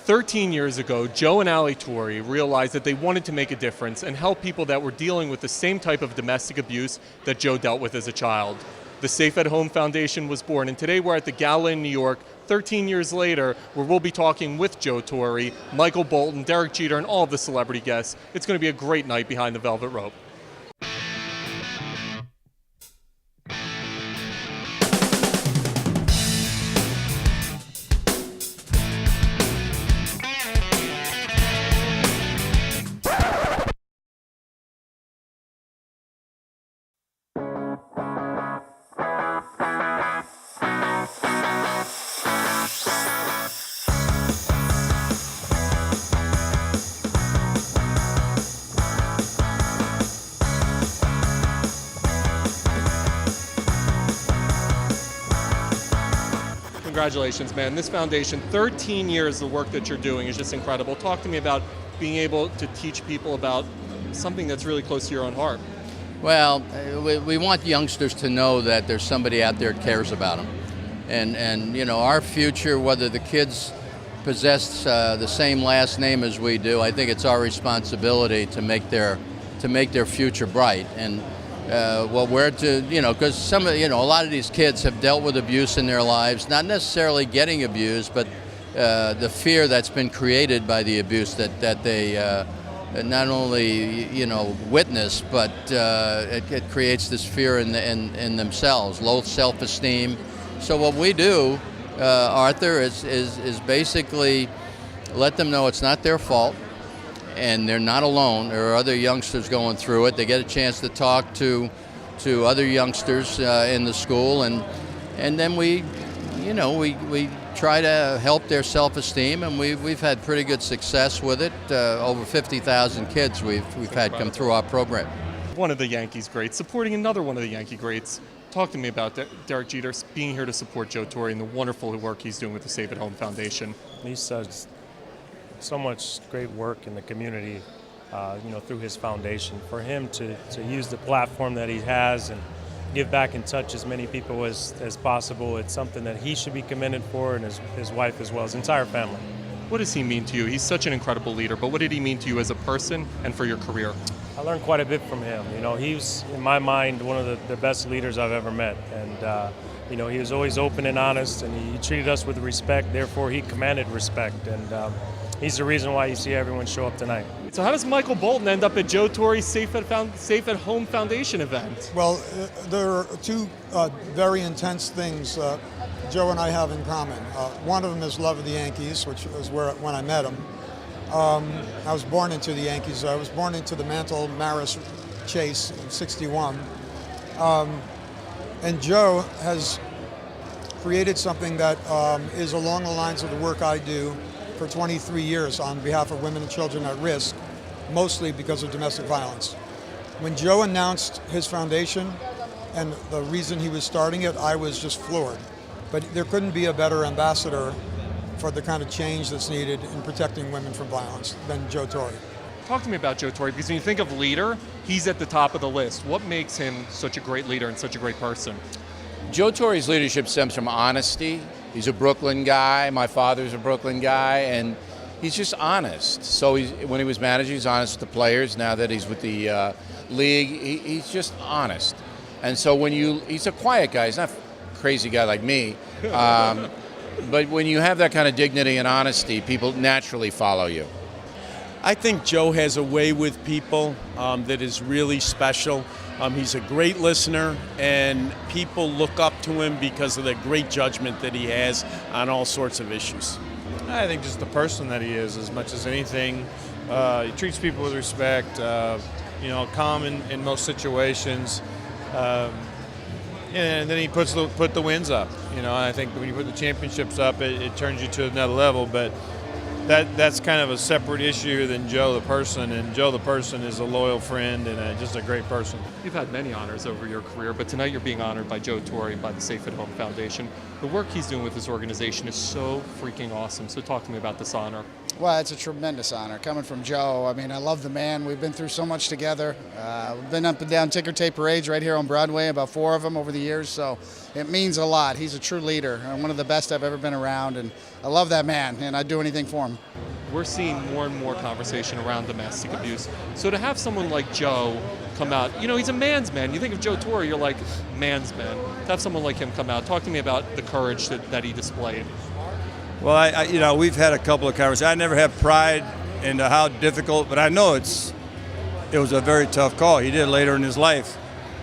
13 years ago, Joe and Allie Torre realized that they wanted to make a difference and help people that were dealing with the same type of domestic abuse that Joe dealt with as a child. The Safe at Home Foundation was born, and today we're at the gala in New York, 13 years later, where we'll be talking with Joe Torre, Michael Bolton, Derek Jeter, and all of the celebrity guests. It's going to be a great night behind the velvet rope. Congratulations, man. This foundation, 13 years, the work that you're doing is just incredible. Talk to me about being able to teach people about something that's really close to your own heart. Well, we want youngsters to know that there's somebody out there that cares about them. And you know, our future, whether the kids possess the same last name as we do, I think it's our responsibility to make their future bright. And well, where to, you know, because a lot of these kids have dealt with abuse in their lives, not necessarily getting abused, but the fear that's been created by the abuse that they not only, you know, witness, but it creates this fear in themselves, low self-esteem. So what we do, Arthur, is basically let them know it's not their fault. And they're not alone. There are other youngsters going through it. They get a chance to talk to other youngsters in the school, and then we try to help their self-esteem, and we've had pretty good success with it. Over 50,000 kids we've had come through our program. One of the Yankees greats supporting another one of the Yankee greats. Talk to me about Derek Jeter being here to support Joe Torre and the wonderful work he's doing with the Safe at Home Foundation. He says so much great work in the community, through his foundation. For him to use the platform that he has and give back and touch as many people as possible, it's something that he should be commended for, and his wife as well, his entire family. What does he mean to you? He's such an incredible leader, but what did he mean to you as a person and for your career? I learned quite a bit from him. You know, he was, in my mind, one of the best leaders I've ever met. And, he was always open and honest, and he treated us with respect. Therefore, he commanded respect. And he's the reason why you see everyone show up tonight. So how does Michael Bolton end up at Joe Torre's Safe at Home Foundation event? Well, there are two very intense things Joe and I have in common. One of them is love of the Yankees, which was when I met him. I was born into the Yankees. I was born into the Mantle Maris chase in '61. And Joe has created something that is along the lines of the work I do for 23 years on behalf of women and children at risk, mostly because of domestic violence. When Joe announced his foundation and the reason he was starting it, I was just floored. But there couldn't be a better ambassador for the kind of change that's needed in protecting women from violence than Joe Torre. Talk to me about Joe Torre, because when you think of leader, he's at the top of the list. What makes him such a great leader and such a great person? Joe Torre's leadership stems from honesty. He's a Brooklyn guy. My father's a Brooklyn guy, and he's just honest. So when he was manager, he's honest with the players. Now that he's with the league, he's just honest. And so he's a quiet guy. He's not a crazy guy like me. But when you have that kind of dignity and honesty, people naturally follow you. I think Joe has a way with people that is really special. He's a great listener, and people look up to him because of the great judgment that he has on all sorts of issues. I think just the person that he is, as much as anything. He treats people with respect, calm in most situations. And then he put the wins up. I think when you put the championships up, it turns you to another level. But that's kind of a separate issue than Joe the person. And Joe the person is a loyal friend and just a great person. You've had many honors over your career, but tonight you're being honored by Joe Torre and by the Safe at Home Foundation. The work he's doing with this organization is so freaking awesome. So talk to me about this honor. Well, it's a tremendous honor coming from Joe. I mean, I love the man. We've been through so much together. We've been up and down ticker tape parades right here on Broadway, about 4 of them over the years, so it means a lot. He's a true leader and one of the best I've ever been around, and I love that man, and I'd do anything for him. We're seeing more and more conversation around domestic abuse. So to have someone like Joe come out, he's a man's man. You think of Joe Torre, you're like, man's man. To have someone like him come out, talk to me about the courage that he displayed. Well, we've had a couple of conversations. I never had pride into how difficult, but I know it was a very tough call. He did later in his life,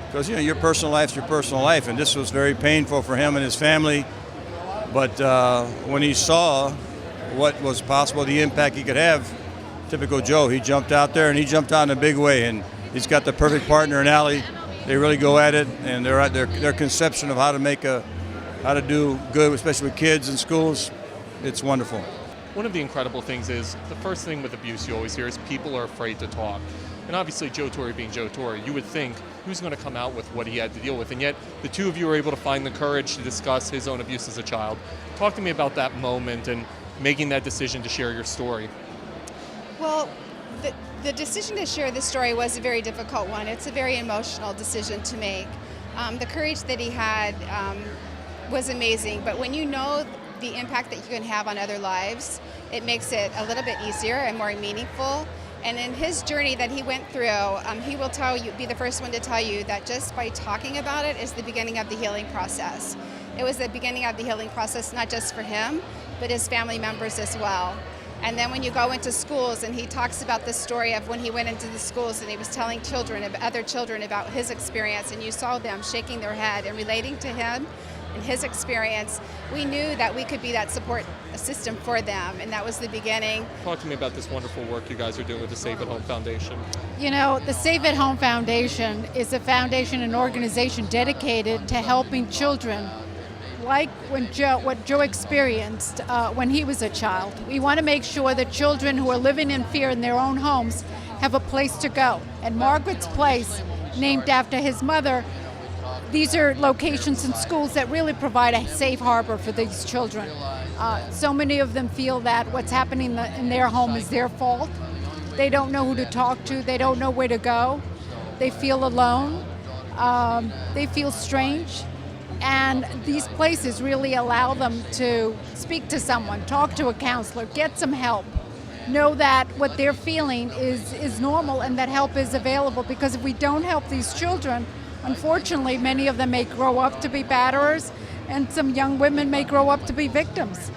because your personal life's your personal life, and this was very painful for him and his family. But when he saw what was possible, the impact he could have, typical Joe, he jumped out there and he jumped out in a big way, and he's got the perfect partner in Allie. They really go at it, and their conception of how to do good, especially with kids in schools. It's wonderful. One of the incredible things is, the first thing with abuse you always hear is people are afraid to talk. And obviously Joe Torre being Joe Torre, you would think who's going to come out with what he had to deal with. And yet the two of you were able to find the courage to discuss his own abuse as a child. Talk to me about that moment and making that decision to share your story. Well, the decision to share this story was a very difficult one. It's a very emotional decision to make. The courage that he had was amazing, but when you know the impact that you can have on other lives, it makes it a little bit easier and more meaningful. And in his journey that he went through, he will be the first one to tell you that just by talking about it is the beginning of the healing process. It was the beginning of the healing process, not just for him, but his family members as well. And then when you go into schools, and he talks about the story of when he went into the schools and he was telling other children about his experience, and you saw them shaking their head and relating to him and his experience, we knew that we could be that support system for them, and that was the beginning. Talk to me about this wonderful work you guys are doing with the Safe at Home Foundation. The Safe at Home Foundation is a foundation and organization dedicated to helping children like what Joe experienced when he was a child. We want to make sure that children who are living in fear in their own homes have a place to go. And Margaret's Place, named after his mother, these are locations and schools that really provide a safe harbor for these children. So many of them feel that what's happening in their home is their fault. They don't know who to talk to. They don't know where to go. They feel alone. They feel strange. And these places really allow them to speak to someone, talk to a counselor, get some help. Know that what they're feeling is normal and that help is available, because if we don't help these children, unfortunately, many of them may grow up to be batterers, and some young women may grow up to be victims.